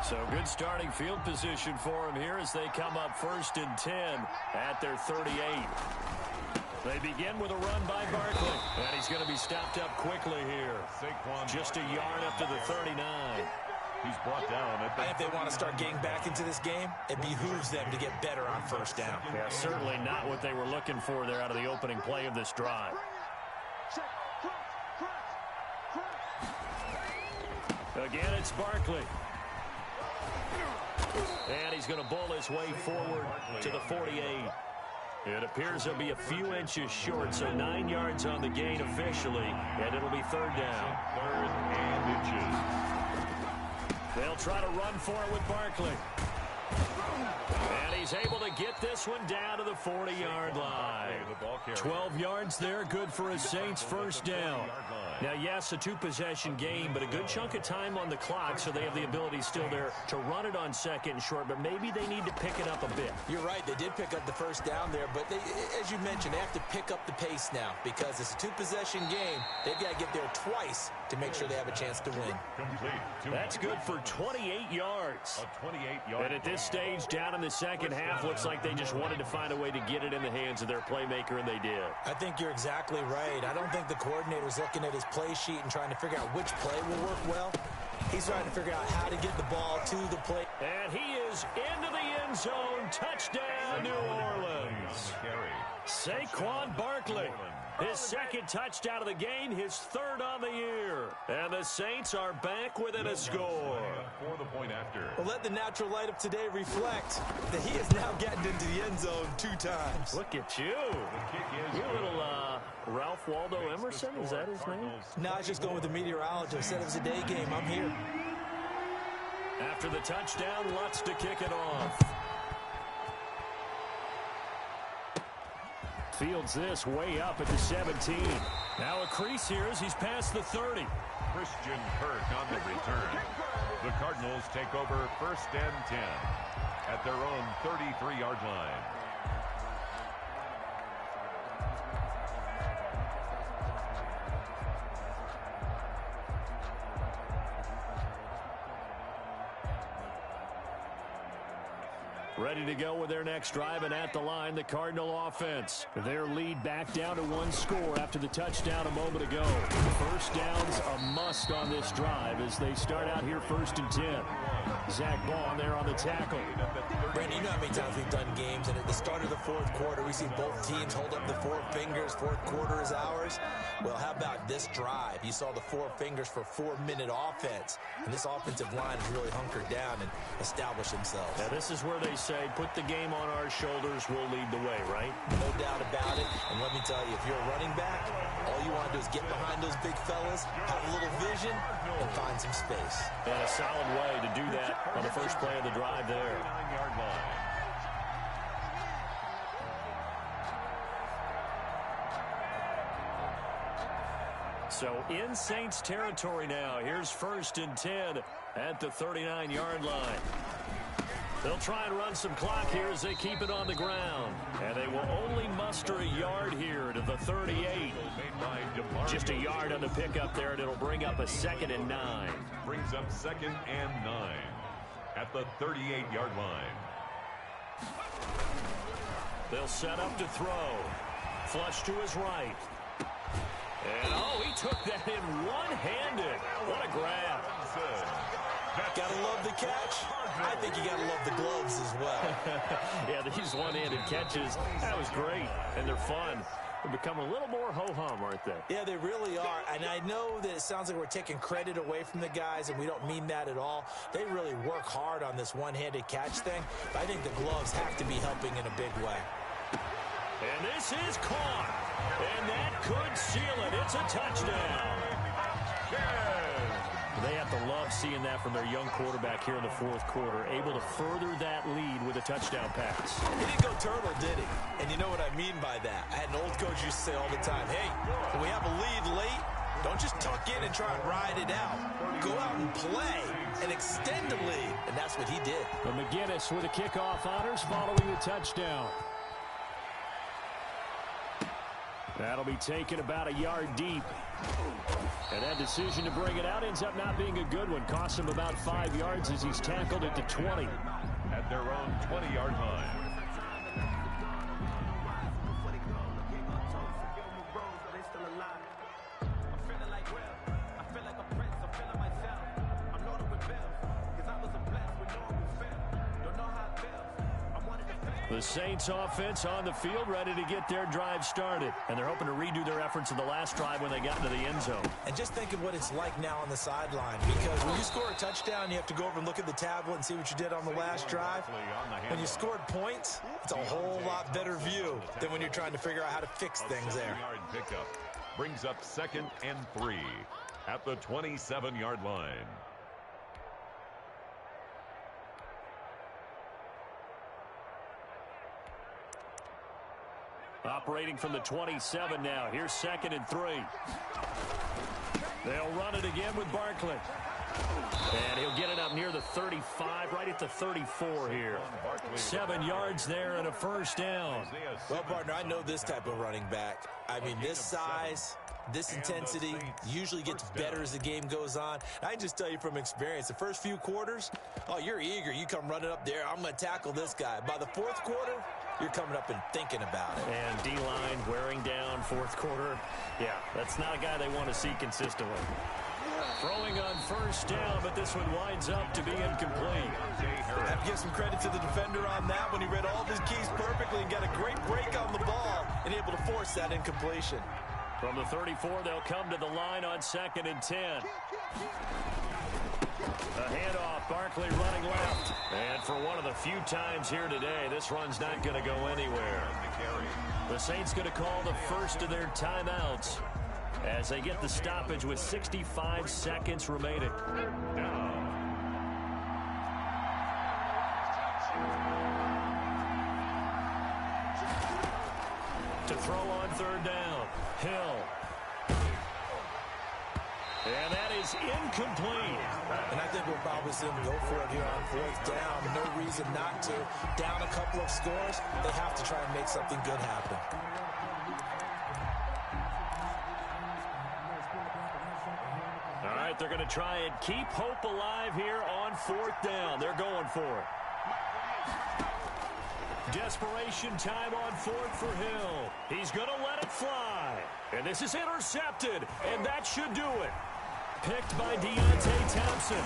S7: So good starting field position for him here as they come up 1st and 10 at their 38. They begin with a run by Barkley. And he's going to be stopped up quickly here. Just a yard up to the 39.
S8: He's brought down.
S9: And if they want to start getting back into this game, it behooves them to get better on 1st down.
S7: Yeah, certainly not what they were looking for there out of the opening play of this drive. Again, it's Barkley. And he's going to bull his way forward to the 48. It appears he'll be a few inches short, so 9 yards on the gain officially, and it'll be 3rd down.
S8: 3rd and inches.
S7: They'll try to run for it with Barkley. And he's able to get this one down to the 40-yard line. 12 yards there, good for a Saints 1st down. Now, yes, a 2-possession game, but a good chunk of time on the clock, so they have the ability still there to run it on 2nd and short, but maybe they need to pick it up a bit.
S9: You're right, they did pick up the 1st down there, but they, as you mentioned, they have to pick up the pace now because it's a 2-possession game. They've got to get there twice to make sure they have a chance to win.
S7: That's good for 28 yards.
S8: A 28-yard.
S7: And at this stage, down in the second half, looks like they just wanted to find a way to get it in the hands of their playmaker, and they did.
S9: I think you're exactly right. I don't think the coordinator's looking at his play sheet and trying to figure out which play will work well. He's trying to figure out how to get the ball to the play.
S7: And he is into the end zone. Touchdown, New Orleans. Saquon Barkley. His 2nd touchdown of the game, his 3rd on the year. And the Saints are back within a score.
S8: For the point after.
S9: Well, let the natural light of today reflect that he is now getting into the end zone 2 times.
S7: Look at you. You little Ralph Waldo Emerson, is that his name?
S9: No, I was just going with the meteorologist. Said it was a day game. I'm here.
S7: After the touchdown, Lutz to kick it off. Fields this way up at the 17. Now a crease here as he's past the 30.
S8: Christian Kirk on the return. The Cardinals take over 1st and 10 at their own 33-yard line.
S7: Ready to go with their next drive, and at the line, the Cardinal offense. Their lead back down to 1 score after the touchdown a moment ago. First down's a must on this drive as they start out here 1st and 10. Zach Ball there on the tackle.
S9: Brandon, you know how many times we've done games, and at the start of the 4th quarter, we see both teams hold up the 4 fingers. 4th quarter is ours. Well, how about this drive? You saw the 4 fingers for 4-minute offense, and this offensive line has really hunkered down and established themselves.
S7: Now, this is where they say, put the game on our shoulders, we'll lead the way, right?
S9: No doubt about it. And let me tell you, if you're a running back, all you want to do is get behind those big fellas, have a little vision, and find some space.
S7: And a solid way to do that on the first play of the drive there.
S8: 9-yard line.
S7: So in Saints territory now. Here's 1st and 10 at the 39-yard line. They'll try and run some clock here as they keep it on the ground. And they will only muster a yard here to the 38. Just a yard on the pickup there, and it'll bring up a 2nd and 9.
S8: Brings up 2nd and 9 at the 38-yard line.
S7: They'll set up to throw. Flush to his right. And, he took that in one-handed. What a grab.
S9: Gotta love the catch. I think you gotta love the gloves as well.
S7: Yeah, these one-handed catches, that was great, and they're fun. They become a little more ho-hum, aren't they?
S9: Yeah, they really are. And I know that it sounds like we're taking credit away from the guys, and we don't mean that at all. They really work hard on this one-handed catch thing. But I think the gloves have to be helping in a big way.
S7: And this is caught. And that could seal it. It's a touchdown. They have to love seeing that from their young quarterback here in the 4th quarter, able to further that lead with a touchdown pass.
S9: He didn't go turtle, did he? And you know what I mean by that. I had an old coach used to say all the time, hey, when we have a lead late, don't just tuck in and try and ride it out. Go out and play and extend the lead. And that's what he did.
S7: But McGinnis with a kickoff honors following the touchdown. That'll be taken about a yard deep. And that decision to bring it out ends up not being a good one. Costs him about 5 yards as he's tackled at the 20.
S8: At their own 20-yard line.
S7: The Saints offense on the field, ready to get their drive started. And they're hoping to redo their efforts in the last drive when they got into the end zone.
S9: And just think of what it's like now on the sideline. Because when you score a touchdown, you have to go over and look at the tablet and see what you did on the last drive. When you scored points, it's a whole lot better view than when you're trying to figure out how to fix things there.
S8: Pickup brings up 2nd and 3 at the 27-yard line.
S7: Operating from the 27 now. Here's 2nd and 3. They'll run it again with Barkley. And he'll get it up near the 35, right at the 34 here. 7 yards there and a first down.
S9: Well, partner, I know this type of running back. I mean, this size, this intensity usually gets better as the game goes on. And I can just tell you from experience, the first few quarters, you're eager. You come running up there, I'm going to tackle this guy. By the 4th quarter, you're coming up and thinking about it.
S7: And D-line wearing down 4th quarter. Yeah, that's not a guy they want to see consistently. Throwing on first down, but this one winds up to be incomplete.
S9: I have to give some credit to the defender on that when he read all of his keys perfectly and got a great break on the ball and able to force that incompletion.
S7: From the 34, they'll come to the line on 2nd and 10. A handoff, Barkley running left. And for one of the few times here today, this run's not going to go anywhere. The Saints going to call the first of their timeouts as they get the stoppage with 65 seconds remaining. to throw on third down. Hill. And that is incomplete.
S9: And I think we'll probably see them go for it here on fourth down. No reason not to. Down a couple of scores, they have to try and make something good happen.
S7: All right, they're going to try and keep hope alive here on fourth down. They're going for it. Desperation time on fourth for Hill. He's going to let it fly. And this is intercepted, and that should do it. Picked by Deontay Thompson.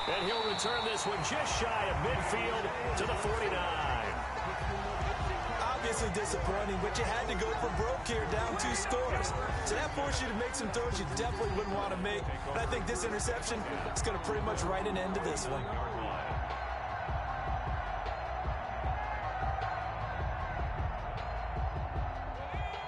S7: And he'll return this one just shy of midfield to the 49.
S9: Obviously disappointing, but you had to go for broke here, down 2 scores. So that forced you to make some throws you definitely wouldn't want to make. And I think this interception is going to pretty much write an end to this one.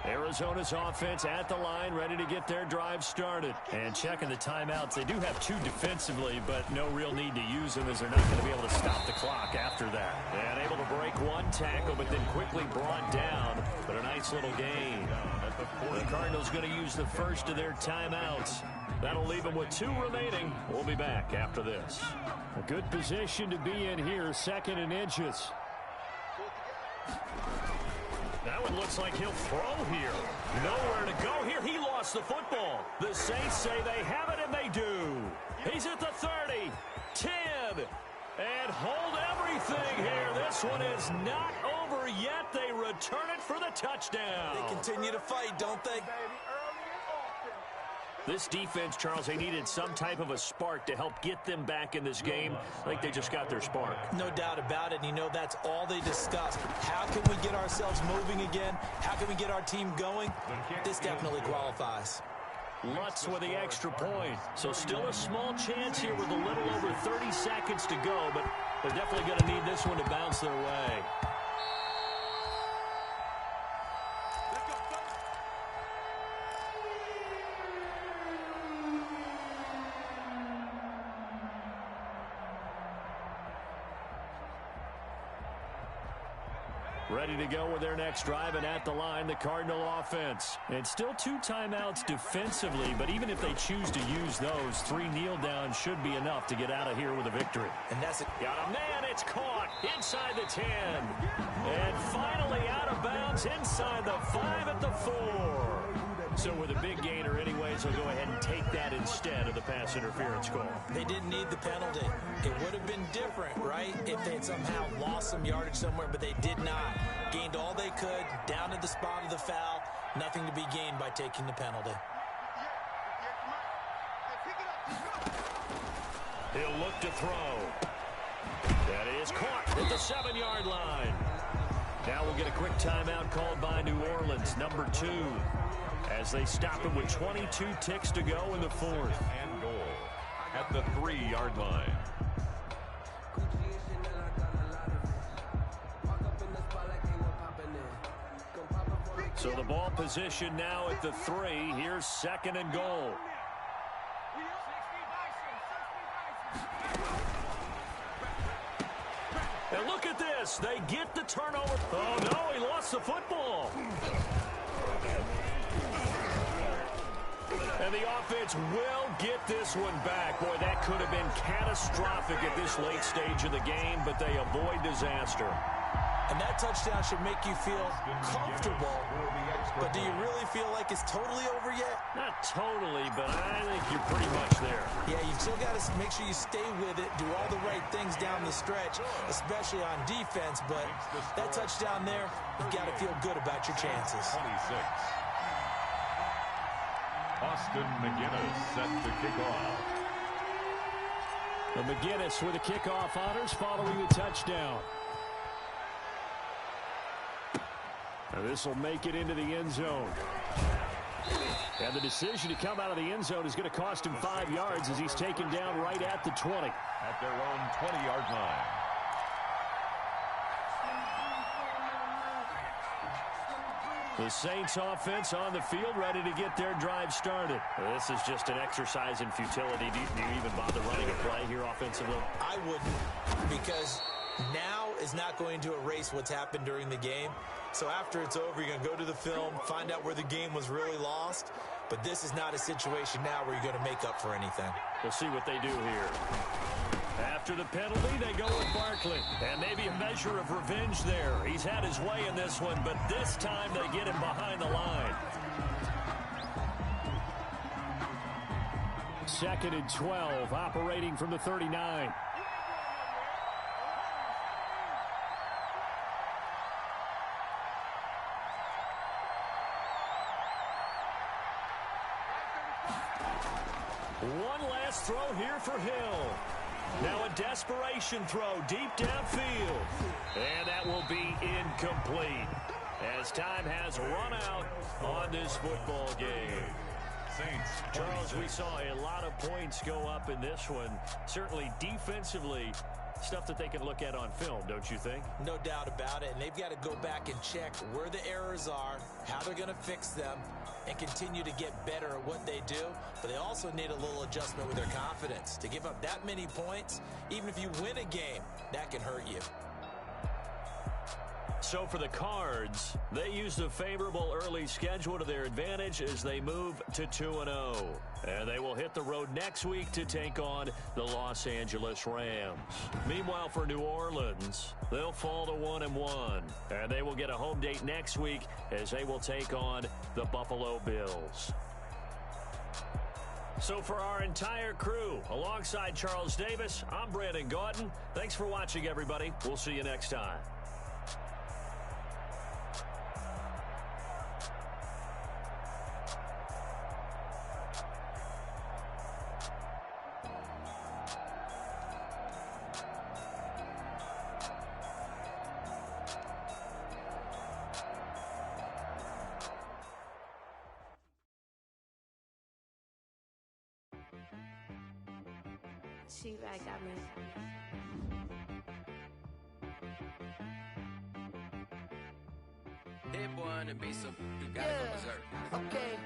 S7: Arizona's offense at the line, ready to get their drive started. And checking the timeouts. They do have 2 defensively, but no real need to use them as they're not going to be able to stop the clock after that. And able to break 1 tackle, but then quickly brought down. But a nice little gain. The Cardinals going to use the first of their timeouts. That'll leave them with 2 remaining. We'll be back after this. A good position to be in here, 2nd and inches. That one looks like he'll throw here. Nowhere to go here. He lost the football. The Saints say they have it, and they do. He's at the 30, 10, and hold everything here. This one is not over yet. They return it for the touchdown.
S9: They continue to fight, don't they?
S7: This defense, Charles, they needed some type of a spark to help get them back in this game. I think they just got their spark.
S9: No doubt about it. And you know that's all they discussed. How can we get ourselves moving again? How can we get our team going? This definitely qualifies.
S7: Lutz with the extra point. So still a small chance here with a little over 30 seconds to go, but they're definitely going to need this one to bounce their way. Ready to go with their next drive, and at the line, the Cardinal offense. And still 2 timeouts defensively, but even if they choose to use those, 3 kneel downs should be enough to get out of here with a victory.
S9: And that's it.
S7: Got a man, it's caught inside the 10. And finally out of bounds inside the 5 at the 4. So with a big gainer anyways, they'll go ahead and take that instead of the pass interference call.
S9: They didn't need the penalty. It would have been different, right, if they had somehow lost some yardage somewhere, but they did not. Gained all they could, down at the spot of the foul. Nothing to be gained by taking the penalty.
S7: He'll look to throw. That is caught at the 7-yard line. Now we'll get a quick timeout called by New Orleans, number 2. As they stop it with 22 ticks to go in the 4th.
S8: And goal at the 3-yard line.
S7: So the ball position now at the 3. Here's 2nd and goal. And look at this. They get the turnover. Oh, no, he lost the football. And the offense will get this one back. Boy, that could have been catastrophic at this late stage of the game, but they avoid disaster.
S9: And that touchdown should make you feel comfortable. But do you really feel like it's totally over yet?
S7: Not totally, but I think you're pretty much there.
S9: Yeah, you've still got to make sure you stay with it, do all the right things down the stretch, especially on defense. But that touchdown there, you've got to feel good about your chances.
S8: 26. Austin McGinnis set to kick off.
S7: The McGinnis with the kickoff honors following the touchdown. And this will make it into the end zone. And the decision to come out of the end zone is going to cost him 5 yards as he's taken down right at the 20.
S8: At their own 20-yard line.
S7: The Saints offense on the field ready to get their drive started. This is just an exercise in futility. Do you even bother running a play here offensively?
S9: I wouldn't, because now is not going to erase what's happened during the game. So after it's over, you're going to go to the film, find out where the game was really lost. But this is not a situation now where you're going to make up for anything.
S7: We'll see what they do here. After the penalty, they go with Barkley. And maybe a measure of revenge there. He's had his way in this one, but this time they get him behind the line. 2nd and 12, operating from the 39. One last throw here for Hill. Now a desperation throw deep downfield. And that will be incomplete as time has run out on this football game. Charles, we saw a lot of points go up in this one. Certainly defensively, stuff that they can look at on film, don't you think?
S9: No doubt about it. And they've got to go back and check where the errors are, how they're going to fix them, and continue to get better at what they do. But they also need a little adjustment with their confidence. To give up that many points, even if you win a game, that can hurt you.
S7: So for the Cards, they use the favorable early schedule to their advantage as they move to 2-0. And they will hit the road next week to take on the Los Angeles Rams. Meanwhile, for New Orleans, they'll fall to 1-1. And they will get a home date next week as they will take on the Buffalo Bills. So for our entire crew, alongside Charles Davis, I'm Brandon Gaudin. Thanks for watching, everybody. We'll see you next time.
S5: T.S.K got me.
S11: Hit boy on the beat, so you gotta go berserk.
S2: Okay.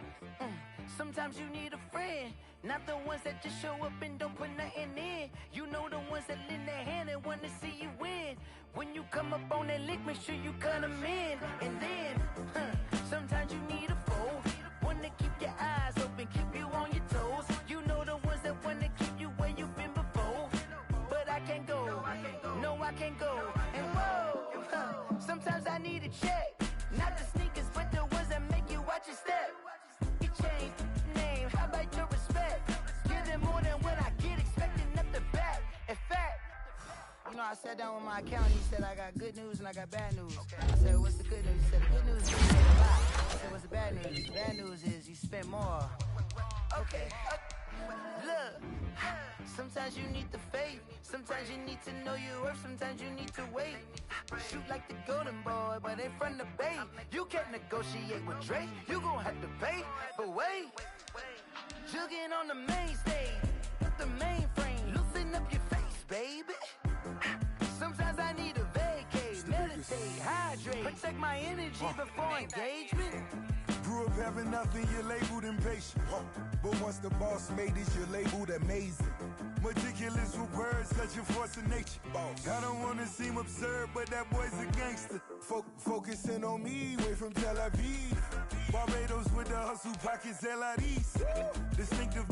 S2: Sometimes you need a friend, not the ones that just show up and don't put nothing in. You know the ones that lend their hand and want to see you win. When you come up on that lick, make sure you cut them in. And then, sometimes you need a foe, one to keep your eyes open, keep you on your toes. You know the ones that want to keep you where you've been before. But I can't go, no I can't go. And whoa, sometimes I need a check, not the sneakers but the ones that make you watch your step. You change name, how about your respect? Give them more than what I get, expecting up the back. In fact, you know, I sat down with my accountant, he said I got good news and I got bad news. I said, what's the good news? He said, the good news is you spent a lot. I said, what's the bad news? The bad news is you spent more. Okay. Look, sometimes you need the faith, sometimes you need to know your worth, sometimes you need to wait. Shoot like the golden boy, but in front of the bay. You can't negotiate with Drake, you gon' have to pay. But wait, jugging on the main stage, the mainframe, loosen up your face, baby. Sometimes I need a vacate, meditate, hydrate, protect my energy before engagement.
S6: Grew up having nothing, you're labeled impatient. But once the boss made it, you're labeled amazing. Meticulous with words, such a force of nature. I don't wanna seem absurd, but that boy's a gangster. Focusing on me, way from Tel Aviv. Barbados with the hustle pockets, LIDs. Distinctive.